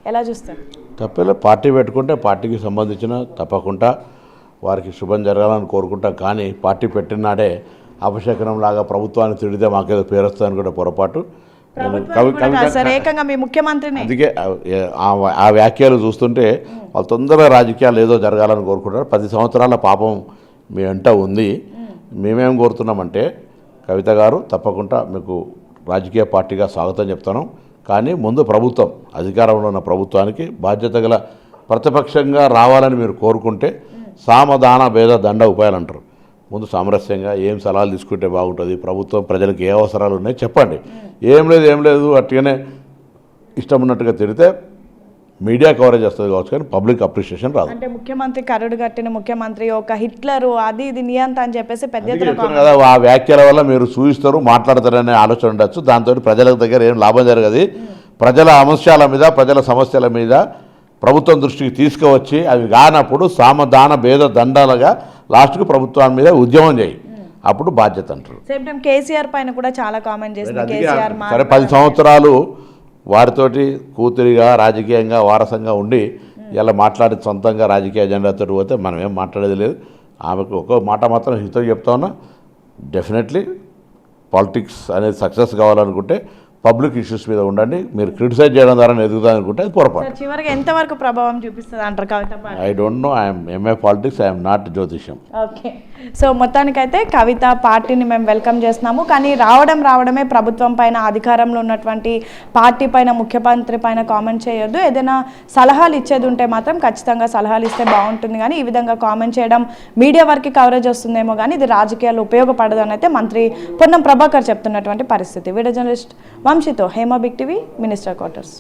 ఎలా చూస్తారు? తప్పేలా పార్టీ పెట్టుకుంటే పార్టీకి సంబంధించిన తప్పకుండా వారికి శుభం జరగాలని కోరుకుంటాం. కానీ పార్టీ పెట్టిన నాడే అపశకనం లాగా ప్రభుత్వాన్ని తిడితే మాకేదో పేరు వస్తుందని కూడా పొరపాటు. ఏకంగా మీ ముఖ్యమంత్రిని అందుకే ఆ వ్యాఖ్యలు చూస్తుంటే వాళ్ళు తొందరగా రాజకీయాలు ఏదో జరగాలని కోరుకుంటారు. 10 సంవత్సరాల పాపం మీ వెంట ఉంది. మేమేం కోరుతున్నామంటే కవిత గారు తప్పకుండా మీకు రాజకీయ పార్టీగా స్వాగతం చెప్తాను. కానీ ముందు ప్రభుత్వం అధికారంలో ఉన్న ప్రభుత్వానికి బాధ్యత గల ప్రతిపక్షంగా రావాలని మీరు కోరుకుంటే సామధాన భేద దండ ఉపాయాలు అంటారు. ముందు సామరస్యంగా ఏం సలహాలు తీసుకుంటే బాగుంటుంది, ప్రభుత్వం ప్రజలకు ఏ అవసరాలు ఉన్నాయి చెప్పండి. ఏం లేదు అట్టుగానే ఇష్టం ఉన్నట్టుగా తిరిగితే మీడియా కవరేజ్ వస్తుంది కావచ్చు, కానీ పబ్లిక్ అప్రిషియేషన్ రాదు. అంటే ముఖ్యమంత్రి కరుడు కట్టిన ముఖ్యమంత్రి, ఒక హిట్లరు, అది ఇది నియంత అని చెప్పేసి పెద్ద కదా ఆ వ్యాఖ్యల వల్ల మీరు చూయిస్తారు మాట్లాడతారనే ఆలోచన ఉండొచ్చు. దాంతో ప్రజల దగ్గర ఏం లాభం జరగదు. ప్రజల అంశాల మీద ప్రజల సమస్యల మీద ప్రభుత్వం దృష్టికి తీసుకువచ్చి అవి కానప్పుడు సామధాన భేద దండాలుగా లాస్ట్కు ప్రభుత్వం మీద ఉద్యమం చేయి, అప్పుడు బాధ్యత అంటారు. సేమ్ టైం కేసీఆర్ పైన కూడా చాలా కామెంట్ చేసింది. సరే 10 సంవత్సరాలు వారితోటి కూతురిగా రాజకీయంగా వారసంగా ఉండి ఇలా మాట్లాడి సొంతంగా రాజకీయ అజెండాతో పోతే మనం ఏం మాట్లాడేది లేదు. ఆమెకు ఒక మాట మాత్రం హితో చెప్తా ఉన్నా, డెఫినెట్లీ పాలిటిక్స్ అనేది సక్సెస్ కావాలనుకుంటే పబ్లిక్ ఇష్యూస్ మీద ఉండండి. మీరు క్రిటిసైజ్ చేయడం ద్వారా ఎదుగుతుంది అనుకుంటే అది పొరపాటు. చివరికి ఎంతవరకు ప్రభావం చూపిస్తుంది అంటారు Kavitha? I don't know, I'm MA politics, I'm not జ్యోతిష్యం. ఓకే, సో మొత్తానికైతే కవిత పార్టీని మేము వెల్కమ్ చేస్తున్నాము. కానీ రావడమే ప్రభుత్వం పైన, అధికారంలో ఉన్నటువంటి పార్టీ పైన, ముఖ్యమంత్రి పైన కామెంట్ చేయొద్దు. ఏదైనా సలహాలు ఇచ్చేది ఉంటే మాత్రం ఖచ్చితంగా సలహాలు ఇస్తే బాగుంటుంది. కానీ ఈ విధంగా కామెంట్ చేయడం మీడియా వరకు కవరేజ్ వస్తుందేమో కానీ ఇది రాజకీయాల్లో ఉపయోగపడదు అని అయితే మంత్రి పొన్నం ప్రభాకర్ చెప్తున్నటువంటి పరిస్థితి. వీడియో జర్నలిస్ట్ వంశీతో Hema big TV, minister quarters.